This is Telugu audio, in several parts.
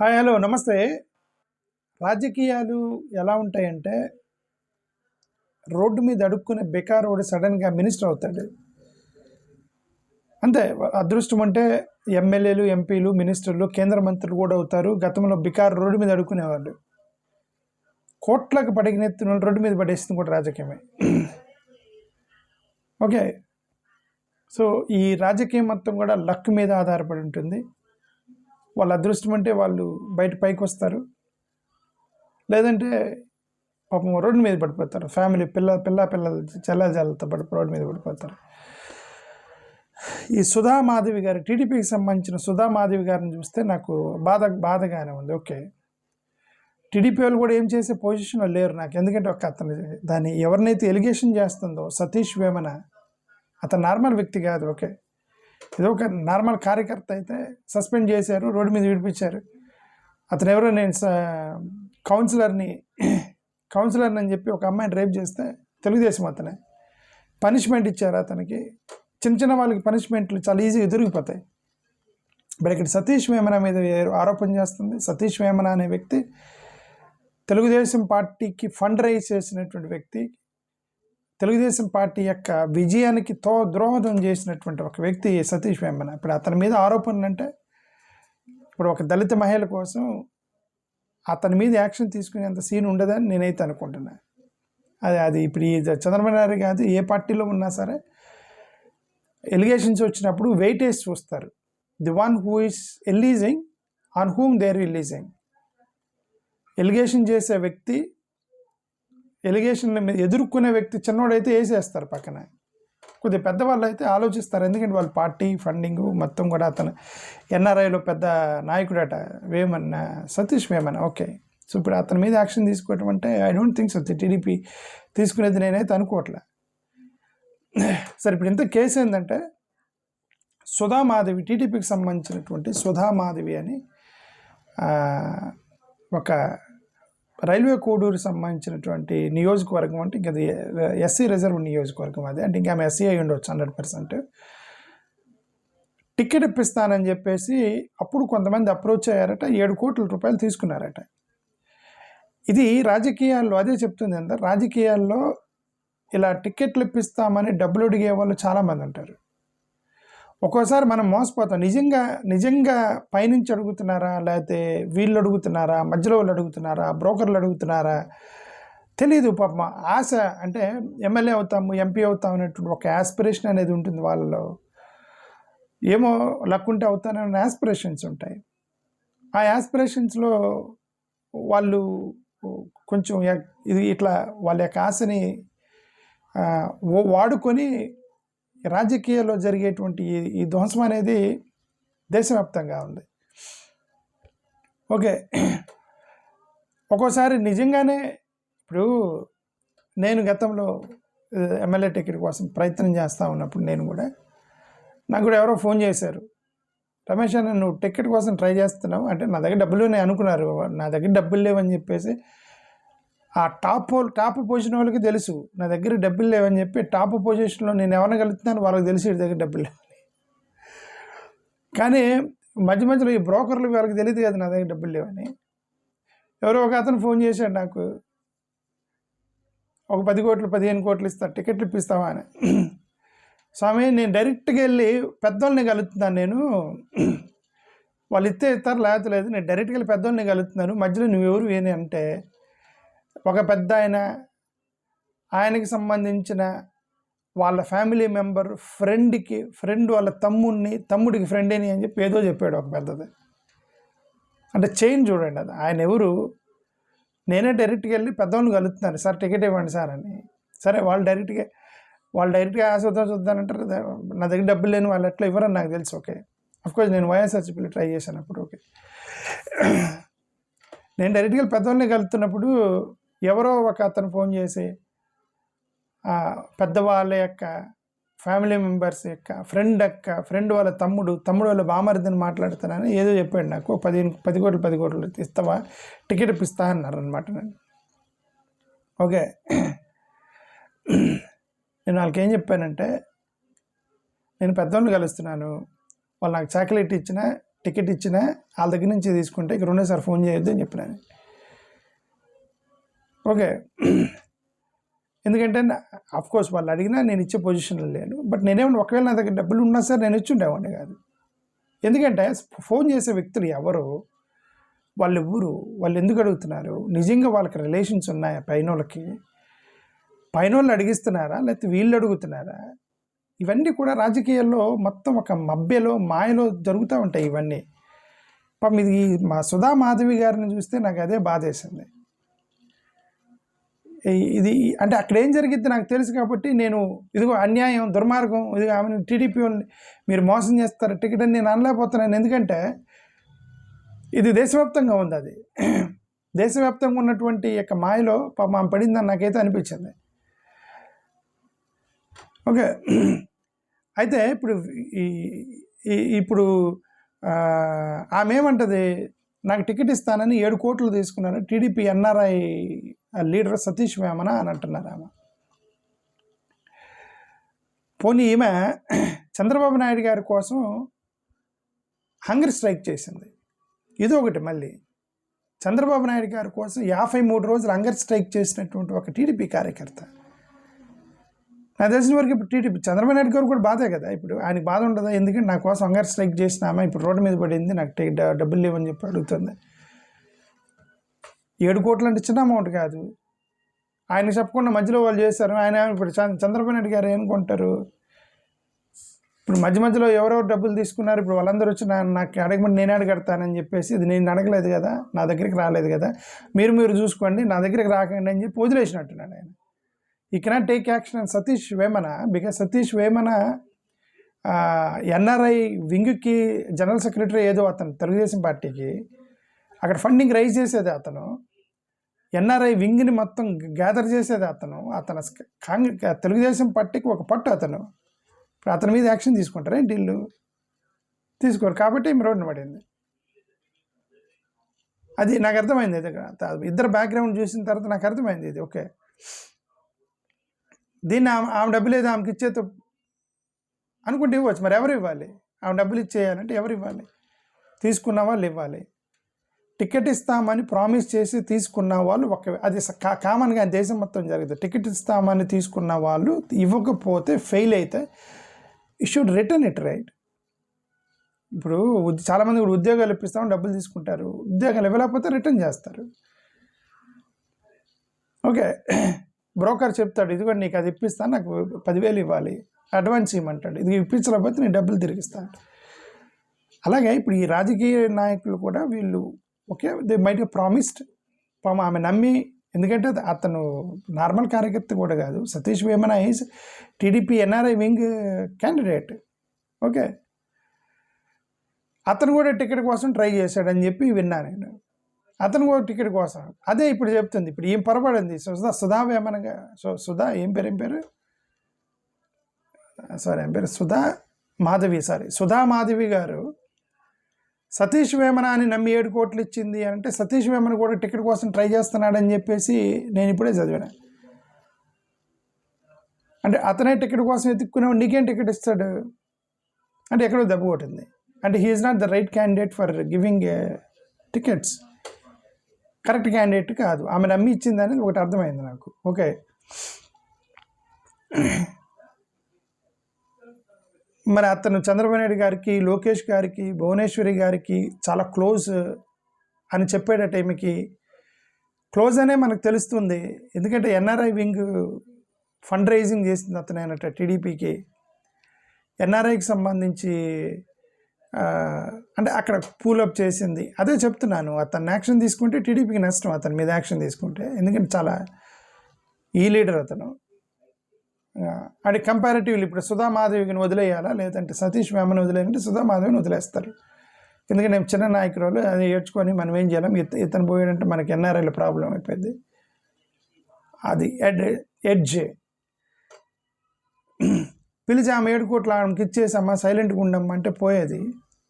హాయ్ హలో నమస్తే. రాజకీయాలు ఎలా ఉంటాయంటే రోడ్డు మీద అడుక్కునే బెకారోడు సడన్గా మినిస్టర్ అవుతాడు. అంతే. అదృష్టం అంటే ఎమ్మెల్యేలు, ఎంపీలు, మినిస్టర్లు, కేంద్ర మంత్రులు కూడా అవుతారు. గతంలో బికారు రోడ్డు మీద అడుక్కునేవాళ్ళు. కోట్లకు పడిగినెత్తిన వాళ్ళు రోడ్డు మీద పడేస్తుంది కూడా రాజకీయమే. ఓకే. సో ఈ రాజకీయం మొత్తం కూడా లక్ మీద ఆధారపడి ఉంటుంది. వాళ్ళ అదృష్టం అంటే వాళ్ళు బయట పైకి వస్తారు, లేదంటే పాపం రోడ్డు మీద పడిపోతారు. ఫ్యామిలీ పిల్లలు చెల్లజాలతో రోడ్డు మీద పడిపోతారు. ఈ సుధామాధవి గారు, టీడీపీకి సంబంధించిన సుధామాధవి గారిని చూస్తే నాకు బాధగానే ఉంది. ఓకే, టీడీపీ వాళ్ళు కూడా ఏం చేసే పొజిషన్లో లేరు నాకు. ఎందుకంటే ఒక అతను దాన్ని ఎవరినైతే ఎలిగేషన్ చేస్తుందో సతీష్ వేమన, అతను నార్మల్ వ్యక్తి కాదు. ఓకే, ఏదో ఒక నార్మల్ కార్యకర్త అయితే సస్పెండ్ చేశారు, రోడ్డు మీద విడిపించారు. అతను ఎవరో నేను కౌన్సిలర్ని అని చెప్పి ఒక అమ్మాయిని రేప్ చేస్తే తెలుగుదేశం అతనే పనిష్మెంట్ ఇచ్చారు అతనికి. చిన్న వాళ్ళకి పనిష్మెంట్లు చాలా ఈజీగా దొరికిపోతాయి. బట్ ఇక్కడ సతీష్ వేమన మీద ఆరోపణ చేస్తుంది. సతీష్ వేమన అనే వ్యక్తి తెలుగుదేశం పార్టీకి ఫండ్ రైజ్ చేసినటువంటి వ్యక్తి, తెలుగుదేశం పార్టీ యొక్క విజయానికి ద్రోహదం చేసినటువంటి ఒక వ్యక్తి సతీష్ వేమన. ఇప్పుడు అతని మీద ఆరోపణలు అంటే ఇప్పుడు ఒక దళిత మహిళ కోసం అతని మీద యాక్షన్ తీసుకునేంత సీన్ ఉండదని నేనైతే అనుకుంటున్నా. అది ఇప్పుడు ఈ చంద్రబాబు నాయుడు కాదు, ఏ పార్టీలో ఉన్నా సరే ఎలిగేషన్స్ వచ్చినప్పుడు వెయిటేజ్ చూస్తారు. The one who is alleging on whom they are releasing. Allegation చేసే వ్యక్తి, ఎలిగేషన్ ఎదుర్కొనే వ్యక్తి చిన్నోడైతే వేసేస్తారు పక్కన. కొద్దిగా పెద్దవాళ్ళు అయితే ఆలోచిస్తారు, ఎందుకంటే వాళ్ళ పార్టీ ఫండింగ్ మొత్తం కూడా అతను ఎన్ఆర్ఐలో పెద్ద నాయకుడట సతీష్ వేమన. ఓకే, సో ఇప్పుడు అతని మీద యాక్షన్ తీసుకోవటం అంటే I don't think so TDP తీసుకునేది నేనైతే అనుకోవట్లే. సరే, ఇప్పుడు ఇంత కేసు ఏంటంటే సుధామాధవి, టీడీపీకి సంబంధించినటువంటి సుధామాధవి అని ఒక రైల్వే కోడూరు సంబంధించినటువంటి నియోజకవర్గం, అంటే ఇంకా ఎస్సీ రిజర్వ్ నియోజకవర్గం అది. అంటే ఇంకా ఆమె ఎస్సీ అయి ఉండొచ్చు 100%. టికెట్ ఇప్పిస్తానని చెప్పేసి అప్పుడు కొంతమంది అప్రోచ్ అయ్యారట, 7 కోట్ల రూపాయలు తీసుకున్నారట. ఇది రాజకీయాల్లో అదే చెప్తుంది అంత. రాజకీయాల్లో ఇలా టికెట్లు ఇప్పిస్తామని డబ్బులు అడిగే వాళ్ళు చాలామంది ఉంటారు. ఒక్కోసారి మనం మోసపోతాం. నిజంగా పైనుంచి అడుగుతున్నారా, లేకపోతే వీళ్ళు అడుగుతున్నారా, మధ్యలో వాళ్ళు అడుగుతున్నారా, బ్రోకర్లు అడుగుతున్నారా తెలీదు. పాపం ఆశ అంటే ఎమ్మెల్యే అవుతాము, ఎంపీ అవుతాం అనేటువంటి ఒక యాస్పిరేషన్ అనేది ఉంటుంది వాళ్ళలో. ఏమో లక్కుంటే అవుతానన్న యాస్పిరేషన్స్ ఉంటాయి. ఆ యాస్పిరేషన్స్లో వాళ్ళు కొంచెం ఇది ఇట్లా వాళ్ళ యొక్క ఆశని వాడుకొని రాజకీయాల్లో జరిగేటువంటి ఈ ధ్వంసం అనేది దేశవ్యాప్తంగా ఉంది. ఓకే, ఒక్కోసారి నిజంగానే ఇప్పుడు నేను గతంలో ఎమ్మెల్యే టికెట్ కోసం ప్రయత్నం చేస్తూ ఉన్నప్పుడు నాకు కూడా ఎవరో ఫోన్ చేశారు, రమేష్ అన్న నువ్వు టికెట్ కోసం ట్రై చేస్తున్నావు అంటే, నా దగ్గర డబ్బులు ఉన్నాయి అనుకున్నారు. నా దగ్గర డబ్బులు లేవని చెప్పేసి ఆ టాప్ పొజిషన్ వాళ్ళకి తెలుసు నా దగ్గర డబ్బులు లేవని చెప్పి, టాప్ పొజిషన్లో నేను ఎవరిని కలుగుతున్నాను వాళ్ళకి తెలిసి వీడి దగ్గర డబ్బులు లేవని. కానీ మధ్యలో ఈ బ్రోకర్లు వాళ్ళకి తెలియదు కదా నా దగ్గర డబ్బులు లేవని. ఎవరో ఒక అతను ఫోన్ చేశాడు నాకు, ఒక 10 కోట్లు 15 కోట్లు ఇస్తా, టికెట్లు ఇప్పిస్తావా అని. స్వామి, నేను డైరెక్ట్గా వెళ్ళి పెద్దోళ్ళని కలుగుతున్నాను, నేను వాళ్ళు ఇస్తారు లేకపోతే లేదు, నేను డైరెక్ట్గా వెళ్ళి పెద్దోళ్ళని కలుగుతున్నాను, మధ్యలో నువ్వెవరు ఏని అంటే, ఒక పెద్ద ఆయనకి సంబంధించిన వాళ్ళ ఫ్యామిలీ మెంబర్ ఫ్రెండ్ వాళ్ళ తమ్ముడికి ఫ్రెండ్ అని చెప్పి ఏదో చెప్పాడు ఒక పెద్దది. అంటే చైన్ చూడండి అది. ఆయన ఎవరు, నేనే డైరెక్ట్గా వెళ్ళి పెద్దవాళ్ళని కలుగుతున్నాను, సార్ టికెట్ ఇవ్వండి సార్ అని. సరే, వాళ్ళు డైరెక్ట్గా చూద్దానంటారు. నా దగ్గర డబ్బులు లేని వాళ్ళు ఎట్లా ఇవ్వరని నాకు తెలుసు. ఓకే, అఫ్కోర్స్ నేను వైఎస్ఆర్సీపీలో ట్రై చేశాను అప్పుడు. ఓకే, నేను డైరెక్ట్గా పెద్దవాళ్ళని కలుగుతున్నప్పుడు ఎవరో ఒక అతను ఫోన్ చేసి పెద్దవాళ్ళ యొక్క ఫ్యామిలీ మెంబర్స్ యొక్క ఫ్రెండ్ వాళ్ళ తమ్ముడు వాళ్ళ బామర్దిని మాట్లాడుతానని ఏదో చెప్పాడు నాకు. 10 కోట్లు ఇస్తావా, టికెట్ ఇప్పిస్తా అన్నారు అనమాట నేను. ఓకే, నేను వాళ్ళకి ఏం చెప్పానంటే, నేను పెద్దవాళ్ళని కలుస్తున్నాను, వాళ్ళు నాకు చాక్లెట్ ఇచ్చిన టికెట్ ఇచ్చినా వాళ్ళ దగ్గర నుంచి తీసుకుంటే ఇక రెండోసారి ఫోన్ చేయొద్దు అని చెప్పినాను. ఓకే, ఎందుకంటే కోర్స్ వాళ్ళు అడిగినా నేను ఇచ్చే పొజిషన్లో లేను. బట్ నేనేమన్నా ఒకవేళ నా దగ్గర డబ్బులు ఉన్నా సార్ నేను ఇచ్చి ఉండేవాడిని కాదు. ఎందుకంటే ఫోన్ చేసే వ్యక్తులు ఎవరు, వాళ్ళు ఎవరు, వాళ్ళు ఎందుకు అడుగుతున్నారు, నిజంగా వాళ్ళకి రిలేషన్స్ ఉన్నాయా పైన వాళ్ళు అడిగిస్తున్నారా లేకపోతే వీళ్ళు అడుగుతున్నారా? ఇవన్నీ కూడా రాజకీయాల్లో మొత్తం ఒక మభ్యలో మాయలో జరుగుతూ ఉంటాయి ఇవన్నీ. పాపం ఇది మా సుధా మాధవి గారిని చూస్తే నాకు అదే బాధేసింది. ఇది అంటే అక్కడ ఏం జరిగిద్ది నాకు తెలుసు కాబట్టి నేను ఇదిగో అన్యాయం దుర్మార్గం ఇదిగో ఆమె టీడీపీ వాళ్ళని మీరు మోసం చేస్తారు టికెట్ అని నేను అనలేకపోతున్నాను. ఎందుకంటే ఇది దేశవ్యాప్తంగా ఉంది. అది దేశవ్యాప్తంగా ఉన్నటువంటి యొక్క మాయలో పాపం ఆమె పడిందని నాకైతే అనిపించింది. ఓకే, అయితే ఇప్పుడు ఆమె ఏమంటుంది, నాకు టికెట్ ఇస్తానని 7 కోట్లు తీసుకున్నాను TDP NRI leader Satish Vemana అని అంటున్నారు ఆమె. పోనీ ఈమె చంద్రబాబు నాయుడు గారి కోసం హంగర్ స్ట్రైక్ చేసింది. ఇది ఒకటి. మళ్ళీ చంద్రబాబు నాయుడు గారి కోసం 53 రోజులు హంగర్ స్ట్రైక్ చేసినటువంటి ఒక టీడీపీ కార్యకర్త. నాకు తెలిసిన వరకు ఇప్పుడు టీడీపీ చంద్రబాబు నాయుడు గారు కూడా బాధే కదా. ఇప్పుడు ఆయనకి బాధ ఉండదా? ఎందుకంటే నా కోసం హంగర్ స్ట్రైక్ చేసినామా ఇప్పుడు రోడ్డు మీద పడింది, నాకు డబ్బులు లేవని చెప్పి అడుగుతుంది. 7 కోట్లు అంటే చిన్న అమౌంట్ కాదు. ఆయన చెప్పకుండా మధ్యలో వాళ్ళు చేశారు. ఆయన ఇప్పుడు చంద్రబాబు నాయుడు గారు ఏమనుకుంటారు, ఇప్పుడు మధ్యలో ఎవరెవరు డబ్బులు తీసుకున్నారు, ఇప్పుడు వాళ్ళందరూ వచ్చి నాకు అడగమని నేనే అడగడతానని చెప్పేసి, ఇది నేను అడగలేదు కదా, నా దగ్గరికి రాలేదు కదా, మీరు చూసుకోండి, నా దగ్గరికి రాకండి అని చెప్పి వదిలేసినట్టున్నాడు ఆయన. ఈ కెనాట్ టేక్ యాక్షన్ అని సతీష్ వేమన, బికాజ్ సతీష్ వేమన ఎన్ఆర్ఐ వింగ్కి జనరల్ సెక్రటరీ ఏదో అతను తెలుగుదేశం పార్టీకి అక్కడ ఫండింగ్ రైజ్ చేసేది అతను, ఎన్ఆర్ఐ వింగ్ని మొత్తం గ్యాదర్ చేసేది అతను తెలుగుదేశం పార్టీకి ఒక పట్టు అతను. ఇప్పుడు అతని మీద యాక్షన్ తీసుకుంటారా ఏంటి వీళ్ళు? తీసుకోరు. కాబట్టి రోడ్డున పడింది. అది నాకు అర్థమైంది. ఇద్దరు బ్యాక్గ్రౌండ్ చూసిన తర్వాత నాకు అర్థమైంది ఇది. ఓకే, దీన్ని ఆమె డబ్బులు ఏదో ఆమెకి ఇచ్చేతో అనుకుంటే ఇవ్వచ్చు. మరి ఎవరు ఇవ్వాలి? ఆమె డబ్బులు ఇచ్చేయాలంటే ఎవరు ఇవ్వాలి? తీసుకున్న వాళ్ళు ఇవ్వాలి. టికెట్ ఇస్తామని ప్రామిస్ చేసి తీసుకున్న వాళ్ళు అది కామన్గా దేశం మొత్తం జరుగుతుంది. టికెట్ ఇస్తామని తీసుకున్న వాళ్ళు ఇవ్వకపోతే ఫెయిల్ అయితే you should return it, right? ఇప్పుడు చాలామంది కూడా ఉద్యోగాలు ఇప్పిస్తామని డబ్బులు తీసుకుంటారు, ఉద్యోగాలు ఇవ్వలేకపోతే రిటర్న్ చేస్తారు. ఓకే, బ్రోకర్ చెప్తాడు, ఇదిగోండి నీకు అది ఇప్పిస్తాను, నాకు 10,000 ఇవ్వాలి, అడ్వాన్స్ ఇవ్వమంటాడు, ఇది ఇప్పించలేకపోతే నేను డబ్బులు తిరిగిస్తాను. అలాగే ఇప్పుడు ఈ రాజకీయ నాయకులు కూడా వీళ్ళు okay they might have promised, ఆమె నమ్మి, ఎందుకంటే అతను నార్మల్ కార్యకర్త కూడా కాదు. Satish Vemana is TDP NRI wing candidate. Okay, అతను కూడా టికెట్ కోసం ట్రై చేశాడని చెప్పి విన్నా నేను. అతను కూడా టికెట్ కోసం అదే ఇప్పుడు చెప్తుంది. ఇప్పుడు ఏం పొరపడింది సుధా వేమనగా, సుధా ఏం పేరు సుధా మాధవి గారు సతీష్ వేమన అని నమ్మి 7 కోట్లు ఇచ్చింది అంటే సతీష్ వేమన కూడా టికెట్ కోసం ట్రై చేస్తున్నాడని చెప్పేసి నేను ఇప్పుడే చదివాను. అంటే అతనే టికెట్ కోసం ఎత్తుక్కునేవాడు నీకేం టికెట్ ఇస్తాడు అంటే ఎక్కడో దెబ్బ కొట్టింది. అంటే he is not the right candidate for giving tickets. Correct candidate కాదు. ఆమె నమ్మి ఇచ్చింది అనేది ఒకటి అర్థమైంది నాకు. ఓకే, మరి అతను చంద్రబాబు నాయుడు గారికి, లోకేష్ గారికి, భువనేశ్వరి గారికి చాలా క్లోజ్ అని చెప్పేట టైంకి క్లోజ్ అనే మనకు తెలుస్తుంది. ఎందుకంటే ఎన్ఆర్ఐ వింగ్ ఫండ్ రైజింగ్ చేసింది అతను అయినట్టు టీడీపీకి. ఎన్ఆర్ఐకి సంబంధించి అంటే అక్కడ పూలప్ చేసింది. అదే చెప్తున్నాను, అతను యాక్షన్ తీసుకుంటే టీడీపీకి నష్టం అతని మీద యాక్షన్ తీసుకుంటే. ఎందుకంటే చాలా ఈ లీడర్ అతను. అంటే కంపారిటివ్లీ ఇప్పుడు సుధా మాధవిని వదిలేయాలా లేదంటే సతీష్ వేమని వదిలేయాలంటే సుధా మాధవిని వదిలేస్తారు. ఎందుకంటే నేను చిన్న నాయకురాలు అది ఏడ్చుకొని మనం ఏం చేయాలి, ఇతను పోయాడంటే మనకి ఎన్ఆర్ఐలో ప్రాబ్లం అయిపోయింది. అది ఎడ్జ్ పిలిచి ఆమె 7 కోట్లు ఆమెకి ఇచ్చేసమ్మా సైలెంట్గా ఉండమ్మా అంటే పోయేది.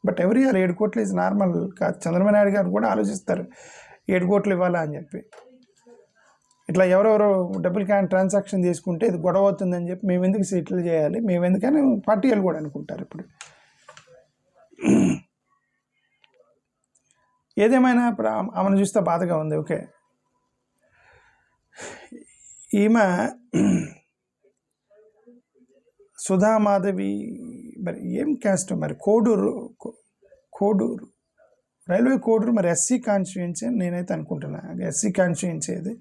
బట్ ఎవరి 7 కోట్లు ఇది నార్మల్ కాదు. చంద్రబాబు నాయుడు గారు కూడా ఆలోచిస్తారు 7 కోట్లు ఇవ్వాలా అని చెప్పి. ఇట్లా ఎవరెవరో డబ్బులు ట్రాన్సాక్షన్ తీసుకుంటే ఇది గొడవ అవుతుందని చెప్పి మేము ఎందుకు సెటిల్ చేయాలి, మేము ఎందుకని పార్టీలు కూడా అనుకుంటారు. ఇప్పుడు ఏదేమైనా ఇప్పుడు ఆమెను చూస్తే బాధగా ఉంది. ఓకే, ఈమె సుధామాధవి మరి ఏం క్యాస్ట్ మరి కోడూరు రైల్వే కోడూరు మరి ఎస్సీ కాన్స్టిట్యుయెన్సీ అని నేనైతే అనుకుంటున్నా. ఎస్సీ కాన్స్టిట్యుయెన్సీ ఇది.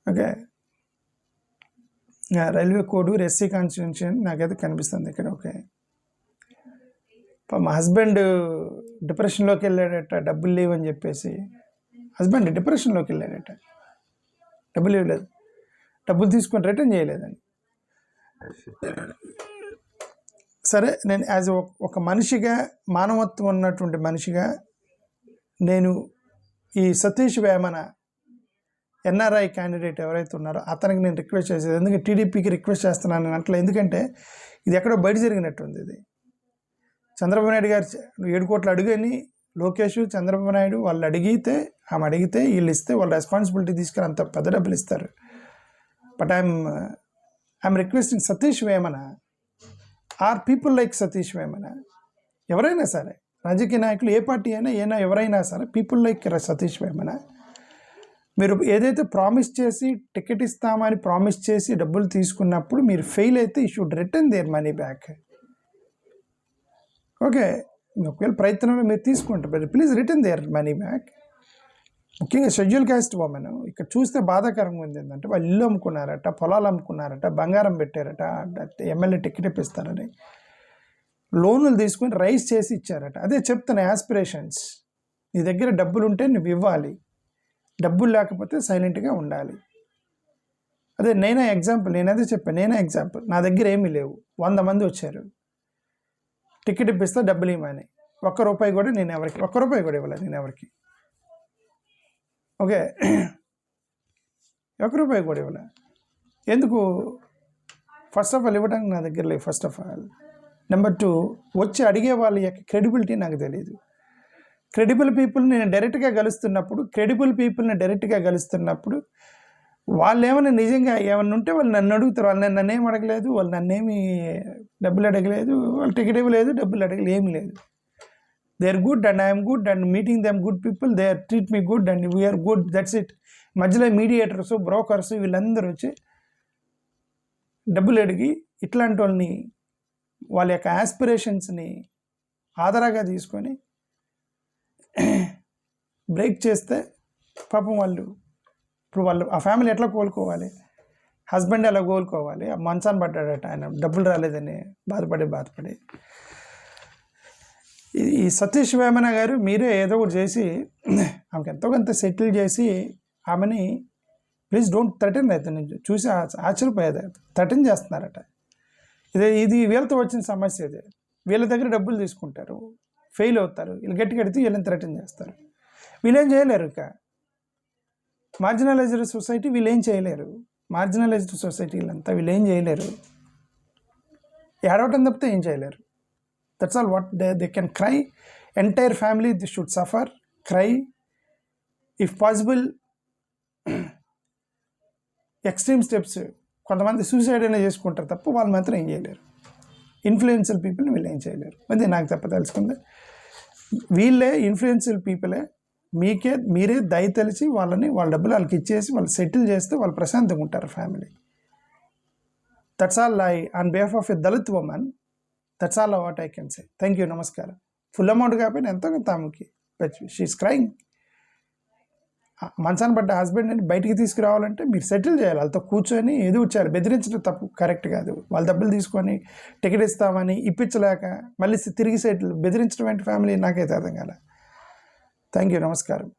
Okay, railway Koduru SC constituency అని నాకైతే కనిపిస్తుంది ఇక్కడ. ఓకే, మా హస్బెండ్ డిప్రెషన్లోకి వెళ్ళాడట, డబ్బులు లేవని చెప్పేసి. హస్బెండ్ డిప్రెషన్లోకి వెళ్ళాడట, డబ్బులు ఇవ్వలేదు, డబ్బులు తీసుకొని రిటర్న్ చేయలేదని. సరే, నేను యాజ్ ఒక మనిషిగా, మానవత్వం ఉన్నటువంటి మనిషిగా నేను ఈ సతీష్ వేమన ఎన్ఆర్ఐ క్యాండిడేట్ ఎవరైతే ఉన్నారో అతనికి నేను రిక్వెస్ట్ చేసేది, ఎందుకంటే టీడీపీకి రిక్వెస్ట్ చేస్తున్నాను అట్లా, ఎందుకంటే ఇది ఎక్కడో బయట జరిగినట్టుంది. ఇది చంద్రబాబు నాయుడు గారు 7 కోట్లు అడుగని లోకేష్, చంద్రబాబు నాయుడు వాళ్ళు అడిగితే, ఆమె అడిగితే వీళ్ళు ఇస్తే వాళ్ళు రెస్పాన్సిబిలిటీ తీసుకుని అంత పెద్ద డబ్బులు ఇస్తారు. But I'm requesting Satish Vemana or people like Satish Vemana, ఎవరైనా సరే రాజకీయ నాయకులు, ఏ పార్టీ అయినా ఎవరైనా సరే, పీపుల్ లైక్ సతీష్ వేమన, మీరు ఏదైతే ప్రామిస్ చేసి టికెట్ ఇస్తామని ప్రామిస్ చేసి డబ్బులు తీసుకున్నప్పుడు మీరు ఫెయిల్ అయితే you should return their money back. Okay, ఒకవేళ ప్రయత్నంలో మీరు తీసుకుంటారు, please return their money back. ముఖ్యంగా షెడ్యూల్ క్యాస్ట్ ఉమెన్ ఇక్కడ చూస్తే బాధాకరంగా ఉంది. ఏంటంటే వాళ్ళు ఇల్లు అమ్ముకున్నారట, పొలాలు అమ్ముకున్నారట, బంగారం పెట్టారట, ఎమ్మెల్యే టికెట్ ఇప్పిస్తారని లోన్లు తీసుకొని రైస్ చేసి ఇచ్చారట. అదే చెప్తాను, యాస్పిరేషన్స్. నీ దగ్గర డబ్బులు ఉంటే నువ్వు ఇవ్వాలి, డబ్బులు లేకపోతే సైలెంట్గా ఉండాలి. అదే నేనే ఎగ్జాంపుల్, నేనదే చెప్పాను, నేనే ఎగ్జాంపుల్. నా దగ్గర ఏమీ లేవు, 100 మంది వచ్చారు, టికెట్ ఇప్పిస్తా డబ్బులు ఇవ్వమని. ₹1 కూడా నేను ఎవరికి, ₹1 కూడా ఇవ్వలేదు నేను ఎవరికి. ఓకే, ₹1 కూడా ఇవ్వలే. ఎందుకు? ఫస్ట్ ఆఫ్ ఆల్ ఇవ్వడానికి నా దగ్గర లేవు, ఫస్ట్ ఆఫ్ ఆల్. నెంబర్ 2, వచ్చి అడిగే వాళ్ళ యొక్క క్రెడిబిలిటీ నాకు తెలియదు. క్రెడిబుల్ పీపుల్ని నేను డైరెక్ట్గా కలుస్తున్నప్పుడు వాళ్ళు ఏమైనా నిజంగా ఏమన్నా ఉంటే వాళ్ళు నన్ను అడుగుతారు. వాళ్ళు నన్నేం అడగలేదు, వాళ్ళు నన్నేమి డబ్బులు అడగలేదు, వాళ్ళు టికెట్ ఇవ్వలేదు, డబ్బులు అడగలేదు, ఏమీ లేదు. They are good and I'm good and meeting them good people, they are treat me good and we're good, that's it. మధ్యలో మీడియేటర్స్, బ్రోకర్స్ వీళ్ళందరూ వచ్చి డబ్బులు అడిగి ఇట్లాంటి వాళ్ళని, వాళ్ళ యొక్క యాస్పిరేషన్స్ని ఆధారంగా తీసుకొని బ్రేక్ చేస్తే పాపం ఇప్పుడు వాళ్ళు ఆ ఫ్యామిలీ ఎట్లా కోలుకోవాలి? హస్బెండ్ ఎలా కోలుకోవాలి? మంచాన్ని పడ్డాడట ఆయన, డబ్బులు రాలేదని బాధపడి. ఈ సతీష్ వేమన గారు మీరే ఏదో ఒకటి చేసి ఆమెకి ఎంతో కొంత సెటిల్ చేసి ఆమెని ప్లీజ్ డోంట్ థ్రెటన్. అయితే నేను చూసి ఆశ్చర్యపోయేది, థ్రెటన్ చేస్తున్నారట. ఇది వీళ్ళతో వచ్చిన సమస్య. ఇది వీళ్ళ దగ్గర డబ్బులు తీసుకుంటారు, ఫెయిల్ అవుతారు, వీళ్ళు గట్టి కడితే వీళ్ళని థ్రెటన్ చేస్తారు. వీళ్ళేం చేయలేరు. ఇక మార్జినలైజ్డ్ సొసైటీ వీళ్ళేం చేయలేరు. మార్జినలైజ్డ్ సొసైటీలంతా వీళ్ళేం చేయలేరు, ఏడవటం తప్పితే ఏం చేయలేరు. That's all what they can cry. Entire family the should suffer, cry, if possible extreme steps. కొంతమంది సూసైడ్ అయినా చేసుకుంటారు తప్ప వాళ్ళు మాత్రం ఏం చేయలేరు. ఇన్ఫ్లుయెన్షియల్ పీపుల్ని వీళ్ళు ఏం చేయలేరు. అది నాకు తప్ప తెలుసుకుంది. వీళ్ళే ఇన్ఫ్లుయెన్షియల్ పీపులే. మీరే దయ తెలిసి వాళ్ళ డబ్బులు వాళ్ళకి ఇచ్చేసి వాళ్ళు సెటిల్ చేస్తే వాళ్ళు ప్రశాంతంగా ఉంటారు family. That's all on behalf of a Dalit women, that's all what I can say. Thank you, నమస్కారం. ఫుల్ అమౌంట్ కాకపోయినా ఎంతో కొంత ఆమెకి, షీఈస్ క్రైంగ్. మంచాన్ని పడ్డ హస్బెండ్ని బయటికి తీసుకురావాలంటే మీరు సెటిల్ చేయాలి, వాళ్ళతో కూర్చొని ఎదుగుచ్చారు. బెదిరించడం తప్పు, కరెక్ట్ కాదు. వాళ్ళ డబ్బులు తీసుకొని టికెట్ ఇస్తామని ఇప్పించలేక మళ్ళీ తిరిగి సెటిల్ బెదిరించడం ఏంటి ఫ్యామిలీ? నాకైతే అర్థం కాలే. థ్యాంక్ యూ, నమస్కారం.